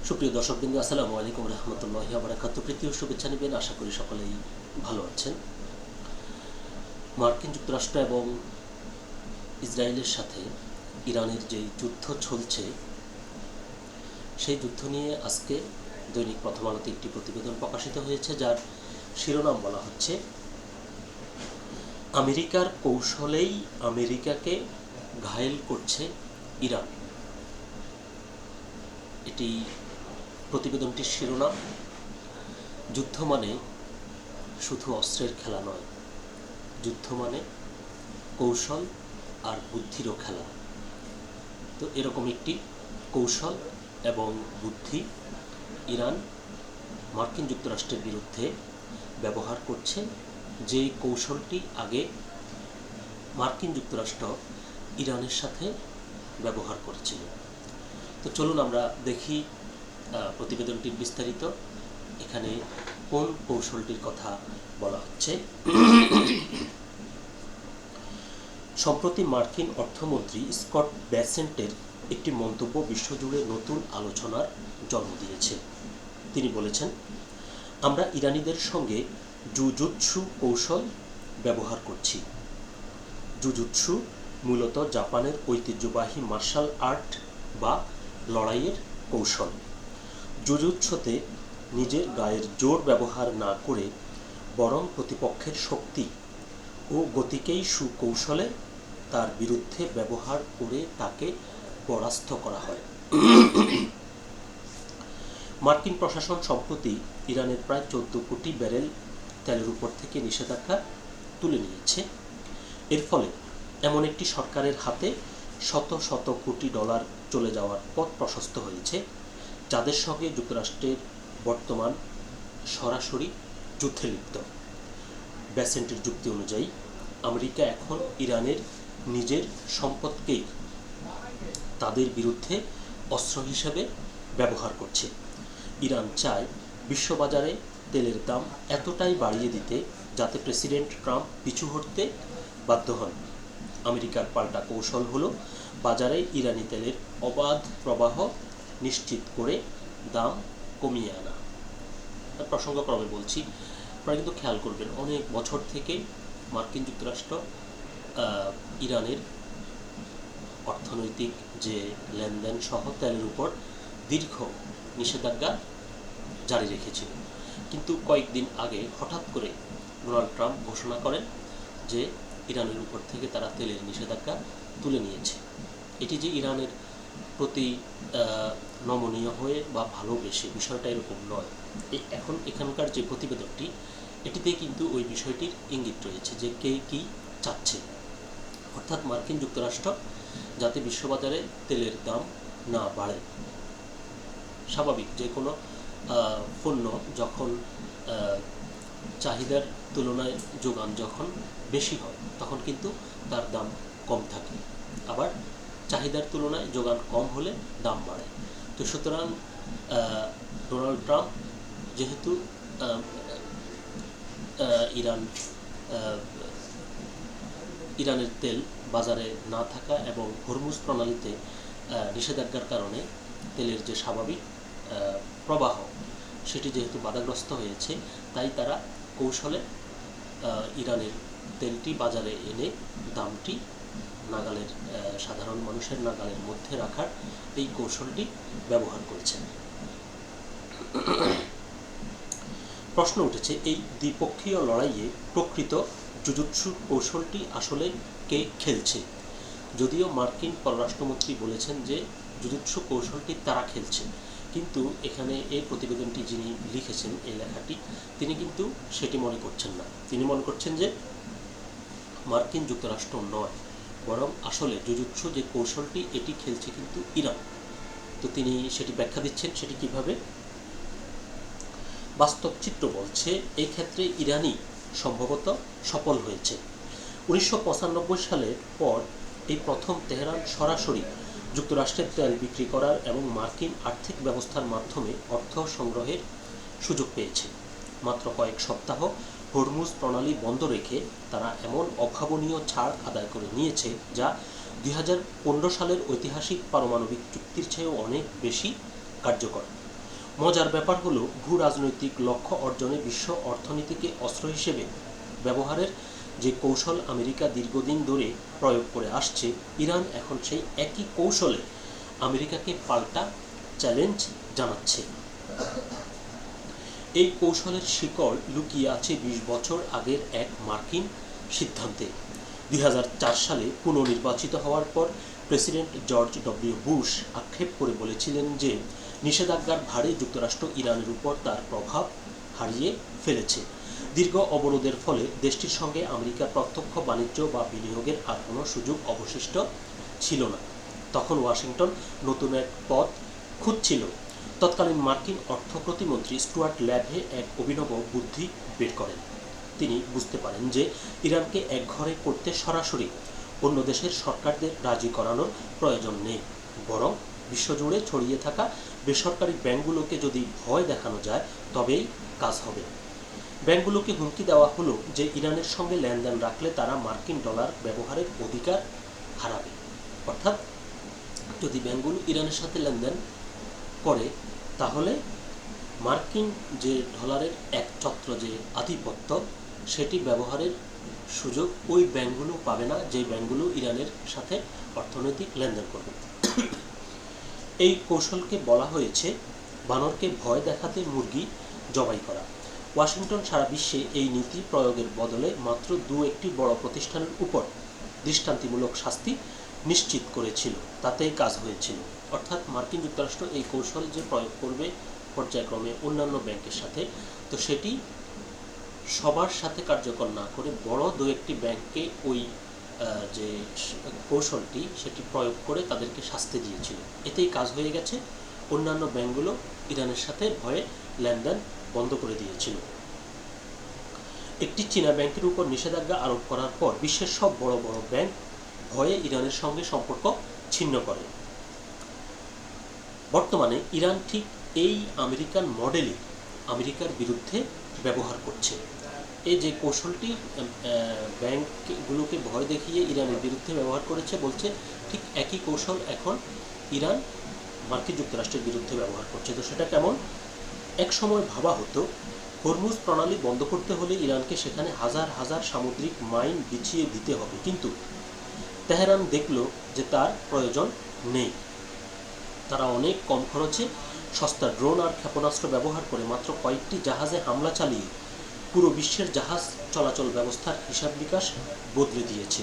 সুপ্রিয় দর্শকবৃন্দ, আসসালামু আলাইকুম রহমতুল্লাহি ওয়া বারাকাতুহু। প্রীতি ও শুভেচ্ছা নেবেন, আশা করি সকলেই ভালো আছেন। মার্কিন যুক্তরাষ্ট্র এবং ইসরায়েলের সাথে ইরানের যে যুদ্ধ চলছে, সেই যুদ্ধ নিয়ে আজকে দৈনিক প্রথম আলোতে একটি প্রতিবেদন প্রকাশিত হয়েছে, যার শিরোনাম বলা হচ্ছে আমেরিকার কৌশলেই আমেরিকাকে ঘায়েল করছে ইরান। এটি প্রতিবেদনটির শিরোনাম। যুদ্ধ মানে শুধু অস্ত্রের খেলা নয়, যুদ্ধ মানে কৌশল আর বুদ্ধিরও খেলা। তো এরকম একটি কৌশল এবং বুদ্ধি ইরান মার্কিন যুক্তরাষ্ট্রের বিরুদ্ধে ব্যবহার করছে, যে কৌশলটি আগে মার্কিন যুক্তরাষ্ট্র ইরানের সাথে ব্যবহার করেছিল। তো চলুন আমরা দেখি প্রতিবেদনটির বিস্তারিত। এখানে কোন কৌশলটির কথা বলা হচ্ছে। সম্প্রতি মার্কিন অর্থমন্ত্রী স্কট বেসেন্টের একটি মন্তব্য বিশ্বজুড়ে নতুন আলোচনার জন্ম দিয়েছে। তিনি বলেছেন, আমরা ইরানিদের সঙ্গে জুজুৎসু কৌশল ব্যবহার করছি। জুজুৎসু মূলত জাপানের ঐতিহ্যবাহী মার্শাল আর্ট বা লড়াইয়ের কৌশল। জুজুৎসুতে নিজের গায়ের জোর ব্যবহার না করে বরং প্রতিপক্ষের শক্তি ও গতিকেই সুকৌশলে তার বিরুদ্ধে ব্যবহার করে তাকে পরাস্ত করা হয়। মার্কিন প্রশাসন সম্প্রতি ইরানের প্রায় 14 কোটি ব্যারেল তেলের উপর থেকে নিষেধাজ্ঞা তুলে নিয়েছে। এর ফলে এমন একটি সরকারের হাতে শত শত কোটি ডলার চলে যাওয়ার পথ প্রশস্ত হয়েছে, যাদের সঙ্গে যুক্তরাষ্ট্রের বর্তমান সরাসরি যুদ্ধে লিপ্ত। বেসেন্টের যুক্তি অনুযায়ী আমেরিকা এখন ইরানের নিজের সম্পদকেই তাদের বিরুদ্ধে অস্ত্র হিসেবে ব্যবহার করছে। ইরান চায় বিশ্ববাজারে তেলের দাম এতটাই বাড়িয়ে দিতে যাতে প্রেসিডেন্ট ট্রাম্প পিছু হটতে বাধ্য হন। আমেরিকার পাল্টা কৌশল হলো বাজারে ইরানি তেলের অবাধ প্রবাহ নিশ্চিত করে দাম কমিয়ে আনা। প্রসঙ্গক্রমে বলছি, আপনারা কিন্তু খেয়াল করবেন, অনেক বছর থেকে মার্কিন যুক্তরাষ্ট্র ইরানের অর্থনৈতিক যে লেনদেন সহ তেলের উপর দীর্ঘ নিষেধাজ্ঞা জারি রেখেছিল। কিন্তু কয়েকদিন আগে হঠাৎ করে ডোনাল্ড ট্রাম্প ঘোষণা করেন যে ইরানের উপর থেকে তারা তেলের নিষেধাজ্ঞা তুলে নিয়েছে। এটি যে ইরানের প্রতি নমনীয় হয়ে বা ভালোবেসে, বিষয়টা এরকম নয়। এখন এখানকার যে প্রতিবেদনটি, এটিতে কিন্তু ওই বিষয়টির ইঙ্গিত রয়েছে যে কে কী চাচ্ছে। অর্থাৎ মার্কিন যুক্তরাষ্ট্র যাতে বিশ্ববাজারে তেলের দাম না বাড়ে। স্বাভাবিক, যে কোনো পণ্য যখন চাহিদার তুলনায় যোগান যখন বেশি হয় তখন কিন্তু তার দাম কম থাকে, আবার চাহিদার তুলনায় যোগান কম হলে দাম বাড়ে। তো সুতরাং ডোনাল্ড ট্রাম্প যেহেতু ইরানের তেল বাজারে না থাকা এবং হরমুজ প্রণালীতে নিষেধাজ্ঞার কারণে তেলের যে স্বাভাবিক প্রবাহ সেটি যেহেতু বাধাগ্রস্ত হয়েছে, তাই তারা কৌশলে ইরানের তেলটি বাজারে এনে দামটি নাগালের সাধারণ মানুষের নাগালের মধ্যে রাখার এই কৌশলটি ব্যবহার করেছেন। প্রশ্ন উঠেছে, এই দ্বিপক্ষীয় লড়াইয়ে প্রকৃত জুজুৎসু কৌশলটি আসলে কে খেলছে? যদিও মার্কিন পররাষ্ট্রমন্ত্রী বলেছেন যে জুজুৎসু কৌশলটি তারা খেলছে, কিন্তু এখানে এই প্রতিবেদনটি যিনি লিখেছেন, এই লেখাটি, তিনি কিন্তু সেটি মনে করছেন না। তিনি মনে করছেন যে মার্কিন যুক্তরাষ্ট্র নয়, বরং আসলে জুজুৎসু যে কৌশলটি এটি খেলছে কিন্তু ইরান। তো তিনি সেটি ব্যাখ্যা দিচ্ছেন, সেটি কিভাবে। বাস্তব চিত্র বলছে এই ক্ষেত্রে ইরানই সম্ভবত সফল হয়েছে। 1995 সালের পর এই প্রথম তেহরান সরাসরি যুক্তরাষ্ট্রের তেল বিক্রি করার এবং মার্কিন আর্থিক ব্যবস্থার মাধ্যমে অর্থ সংগ্রহের সুযোগ পেয়েছে। মাত্র কয়েক সপ্তাহ হরমুজ প্রণালী বন্ধ রেখে তারা এমন অভাবনীয় ছাড় আদায় করে নিয়েছে যা 2015 সালের ঐতিহাসিক পারমাণবিক চুক্তির চেয়েও অনেক বেশি কার্যকর। মজার ব্যাপার হলো ভূ রাজনৈতিক লক্ষ্য অর্জনে বিশ্ব অর্থনীতিকে অস্ত্র হিসেবে ব্যবহারের যে কৌশল আমেরিকা দীর্ঘদিন ধরে প্রয়োগ করে আসছে, ইরান এখন সেই একই কৌশলে আমেরিকাকে পাল্টা চ্যালেঞ্জ জানাচ্ছে। এই কৌশলের শিকড় লুকিয়ে আছে ২০ বছর আগের এক মার্কিন সিদ্ধান্তে। ২০০৪ সালে পুনর্নির্বাচিত হওয়ার পর প্রেসিডেন্ট জর্জ ডব্লিউ বুশ আক্ষেপ করে বলেছিলেন যে নিষেধাজ্ঞার ভারে যুক্তরাষ্ট্র ইরানের উপর তার প্রভাব হারিয়ে ফেলেছে। দীর্ঘ অবরোধের ফলে দেশটির সঙ্গে আমেরিকার প্রত্যক্ষ বাণিজ্য বা বিনিয়োগের আর কোনো সুযোগ অবশিষ্ট ছিল না। তখন ওয়াশিংটন নতুন এক পথ খুঁজছিল। তৎকালীন মার্কিন অর্থ প্রতিমন্ত্রী স্টুয়ার্ট ল্যাভে এক অভিনব বুদ্ধি বের করেন। তিনি বুঝতে পারেন যে ইরানকে একঘরে করতে সরাসরি অন্য দেশের সরকারদের রাজি করানোর প্রয়োজন নেই, বরং বিশ্বজুড়ে ছড়িয়ে থাকা বেসরকারি ব্যাংকগুলোকে যদি ভয় দেখানো যায় তবেই কাজ হবে। ব্যাংকগুলোকে হুমকি দেওয়া হলো যে ইরানের সঙ্গে লেনদেন রাখলে তারা মার্কিন ডলার ব্যবহারের অধিকার হারাবে। অর্থাৎ যদি ব্যাংকগুলো ইরানের সাথে লেনদেন করে তাহলে মার্কিন যে ডলারের একছত্র যে আধিপত্য সেটি ব্যবহারের সুযোগ ওই ব্যাংকগুলো পাবে না, যে ব্যাংকগুলো ইরানের সাথে অর্থনৈতিক লেনদেন করবে। এই কৌশলকে বলা হয়েছে বানরকে ভয় দেখাতে মুরগি জবাই করা। ওয়াশিংটন সারা বিশ্বে এই নীতি প্রয়োগের বদলে মাত্র একটি বড় প্রতিষ্ঠানের উপর দৃষ্টান্তিমূলক শাস্তি নিশ্চিত করেছিল, তাতেই কাজ হয়েছিল। অর্থাৎ মার্কিন যুক্তরাষ্ট্র এই কৌশল যে প্রয়োগ করবে পর্যায়ক্রমে অন্যান্য ব্যাংকের সাথে, তো সেটি সবার সাথে কার্যকর না করে বড় একটি ব্যাংককে ওই যে কৌশলটি সেটি প্রয়োগ করে তাদেরকে শাস্তি দিয়েছিল। এতেই কাজ হয়ে গেছে। অন্যান্য ব্যাংকগুলো ইরানের সাথে ভয়ে লেনদেন বন্ধ করে দিয়েছিল। একটি চীনা ব্যাংকের উপর নিষেধাজ্ঞা আরোপ করার পর বিশ্বের সব বড় বড় ব্যাংক ভয়ে ইরানের সঙ্গে সম্পর্ক ছিন্ন করে। বর্তমানে ইরান ঠিক এই আমেরিকান মডেলই আমেরিকার বিরুদ্ধে ব্যবহার করছে। এই যে কৌশলটি ব্যাংকগুলোকে ভয় দেখিয়ে ইরানের বিরুদ্ধে ব্যবহার করেছে, বলছে ঠিক একই কৌশল এখন ইরান মার্কিন যুক্তরাষ্ট্রের বিরুদ্ধে ব্যবহার করছে। তো সেটা কেমন? এক সময় ভাবা হতো হরমুজ প্রণালী বন্ধ করতে হলে ইরানকে সেখানে হাজার হাজার সামুদ্রিক মাইন বিছিয়ে দিতে হবে, কিন্তু তেহরান দেখল যে তার প্রয়োজন নেই। তারা অনেক কম খরচে সস্তা ড্রোন আর ক্ষেপণাস্ত্র ব্যবহার করে মাত্র কয়েকটি জাহাজে হামলা চালিয়ে পুরো বিশ্বের জাহাজ চলাচল ব্যবস্থার হিসাব নিকাশ বদলে দিয়েছে।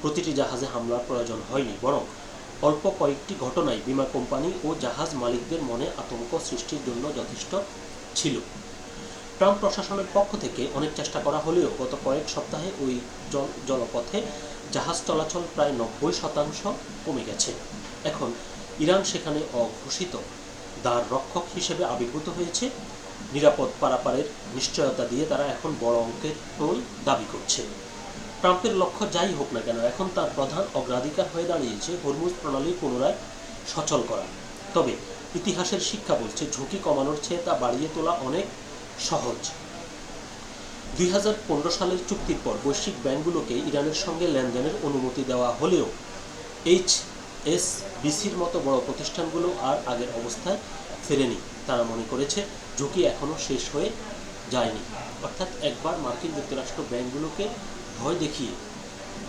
প্রতিটি জাহাজে হামলার প্রয়োজন হয়নি, বরং অল্প কয়েকটি ঘটনায় বিমা কোম্পানি ও জাহাজ মালিকদের মনে আতঙ্ক সৃষ্টির জন্য যথেষ্ট ছিল। ট্রাম্প প্রশাসনের পক্ষ থেকে অনেক চেষ্টা করা হলেও গত কয়েক সপ্তাহে ওই জলপথে জাহাজ চলাচল প্রায় 90% কমে গেছে। এখন ইরান সেখানে অঘোষিত দ্বার রক্ষক হিসেবে আবির্ভূত হয়েছে। নিরাপদ পারাপারের নিশ্চয়তা দিয়ে তারা এখন বড় অঙ্কের টোল দাবি করছে। ট্রাম্পের লক্ষ্য যাই হোক না কেন, এখন তার প্রধান অগ্রাধিকার হয়ে দাঁড়িয়েছে হরমুজ প্রণালী পুনরায় সচল করা। তবে ইতিহাসের শিক্ষা বলছে ঝুঁকি কমানোর চেয়ে তা বাড়িয়ে তোলা অনেক সহজ। 2015 সালের চুক্তির পর বৈশ্বিক ব্যাংকগুলোকে ইরানের সঙ্গে লেনদেনের অনুমতি দেওয়া হলেও HSBCর মতো বড় প্রতিষ্ঠানগুলো আর আগের অবস্থায় ফেরেনি। তারা মনে করেছে ঝুঁকি এখনও শেষ হয়ে যায়নি। অর্থাৎ একবার মার্কিন যুক্তরাষ্ট্র ব্যাংকগুলোকে ভয় দেখিয়ে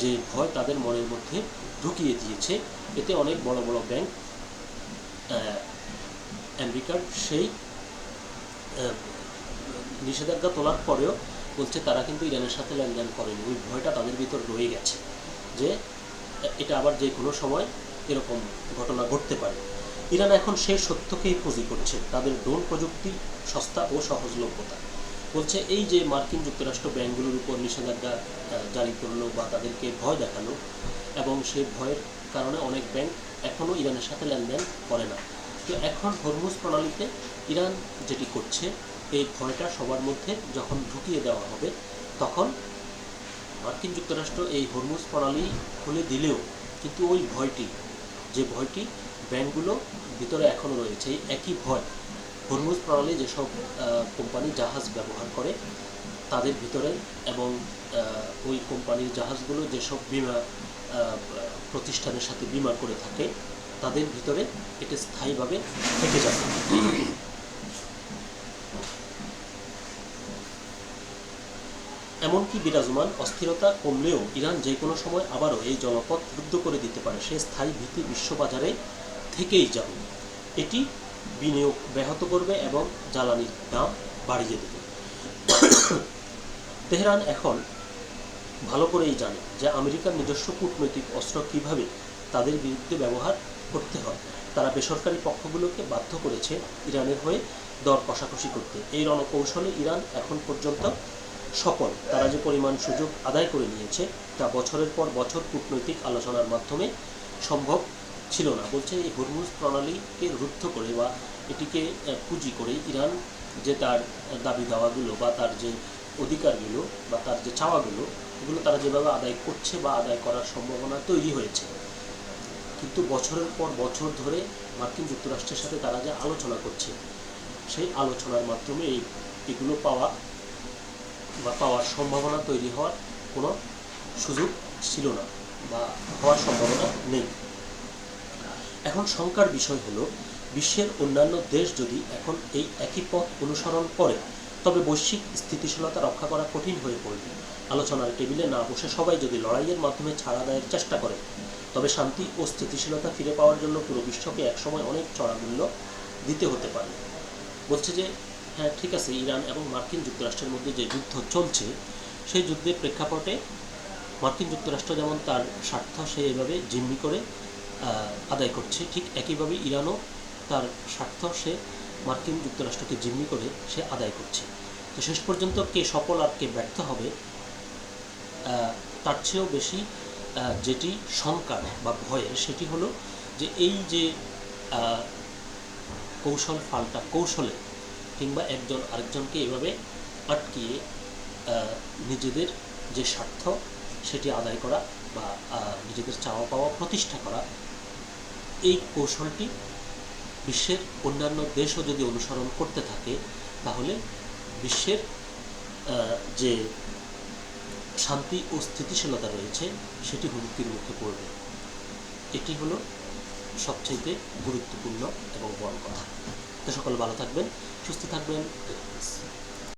যে ভয় তাদের মনের মধ্যে ঢুকিয়ে দিয়েছে, এতে অনেক বড় বড় ব্যাংক আমেরিকার সেই নিষেধাজ্ঞা তোলার পরেও বলছে তারা কিন্তু ইরানের সাথে লেনদেন করেনি। ওই ভয়টা তাদের ভিতর রয়ে গেছে যে এটা আবার যে কোনো সময় এরকম ঘটনা ঘটতে পারে। ইরান এখন সেই সত্যকেই পুঁজি করছে, তাদের ড্রোন প্রযুক্তি সস্তা ও সহজলভ্যতা। বলছে এই যে মার্কিন যুক্তরাষ্ট্র ব্যাংকগুলোর উপর নিষেধাজ্ঞা জারি করলো বা তাদেরকে ভয় দেখালো, এবং সেই ভয়ের কারণে অনেক ব্যাংক এখনও ইরানের সাথে লেনদেন করে না। তো এখন হরমুজ প্রণালীতে ইরান যেটি করছে, এই ভয়টা সবার মধ্যে যখন ঢুকিয়ে দেওয়া হবে, তখন মার্কিন যুক্তরাষ্ট্র এই হরমুজ প্রণালী খুলে দিলেও কিন্তু ওই ভয়টি, যে ভয়টি ব্যাংকগুলো ভিতরে এখনও রয়েছে, এই একই ভয় হরমুজ প্রণালী যেসব কোম্পানি জাহাজ ব্যবহার করে তাদের ভিতরে, এবং ওই কোম্পানির জাহাজগুলো যেসব বিমা প্রতিষ্ঠানের সাথে বিমা করে থাকে তাদের ভিতরে এটা স্থায়ীভাবে থেকে যাবে। এমনকি বিরাজমান অস্থিরতা কমলেও ইরান যে কোনো সময় আবারও এই জলপথ রুদ্ধ করে দিতে পারে। সে স্থায়ী ভীতি বিশ্ববাজারে থেকেই যাবে। এটি বিনিয়োগ ব্যাহত করবে এবং জ্বালানির দাম বাড়িয়ে দেবে। তেহরান এখন ভালো করেই জানে যে আমেরিকার নিজস্ব কূটনৈতিক অস্ত্র কীভাবে তাদের বিরুদ্ধে ব্যবহার করতে হয়। তারা বেসরকারি পক্ষগুলোকে বাধ্য করেছে ইরানের হয়ে দর কষাকষি করতে। এই রণকৌশলে ইরান এখন পর্যন্ত সফল। তারা যে পরিমাণ সুযোগ আদায় করে নিয়েছে তা বছরের পর বছর কূটনৈতিক আলোচনার মাধ্যমে সম্ভব ছিল না। বলছে এই হরমুজ প্রণালীকে রুদ্ধ করে বা এটিকে পুঁজি করে ইরান যে তার দাবি দাওয়াগুলো বা তার যে অধিকারগুলো বা তার যে চাওয়াগুলো, এগুলো তারা যেভাবে আদায় করছে বা আদায় করার সম্ভাবনা তৈরি হয়েছে। কিন্তু বছরের পর বছর ধরে মার্কিন যুক্তরাষ্ট্রের সাথে তারা যে আলোচনা করছে, সেই আলোচনার মাধ্যমে এগুলো পাওয়ার সম্ভাবনা তৈরি হওয়ার কোনো সুযোগ ছিল না বা হওয়ার সম্ভাবনা নেই। এখন শঙ্কার বিষয় হলো, বিশ্বের অন্যান্য দেশ যদি এখন এই একই পথ অনুসরণ করে তবে বৈশ্বিক স্থিতিশীলতা রক্ষা করা কঠিন হয়ে পড়বে। আলোচনার টেবিলে না বসে সবাই যদি লড়াইয়ের মাধ্যমে ছাড়া দেওয়ার চেষ্টা করে তবে শান্তি ও স্থিতিশীলতা ফিরে পাওয়ার জন্য পুরো বিশ্বকে একসময় অনেক চড়া মূল্য দিতে হতে পারে। বলছে যে হ্যাঁ ঠিক আছে, ইরান এবং মার্কিন যুক্তরাষ্ট্রের মধ্যে যে যুদ্ধ চলছে সেই যুদ্ধের প্রেক্ষাপটে মার্কিন যুক্তরাষ্ট্র যেমন তার স্বার্থ সে এভাবে জিম্মি করে আদায় করছে, ঠিক একইভাবে ইরানও তার স্বার্থ সে মার্কিন যুক্তরাষ্ট্রকে জিম্মি করে সে আদায় করছে। তো শেষ পর্যন্ত কে সফল আর কে ব্যর্থ হবে তার চেয়েও বেশি যেটি শঙ্কার বা ভয়ের সেটি হলো যে এই যে কৌশলে কিংবা একজন আরেকজনকে এভাবে আটকিয়ে নিজেদের যে স্বার্থ সেটি আদায় করা বা নিজেদের চাওয়া পাওয়া প্রতিষ্ঠা করা, এই কৌশলটি বিশ্বের অন্যান্য দেশও যদি অনুসরণ করতে থাকে তাহলে বিশ্বের যে শান্তি ও স্থিতিশীলতা রয়েছে সেটি হুমকির মুখে পড়বে। এটি হলো সবচেয়ে গুরুত্বপূর্ণ এবং বড় কথা। তো সকল ভালো থাকবেন, সুস্থ থাকবেন।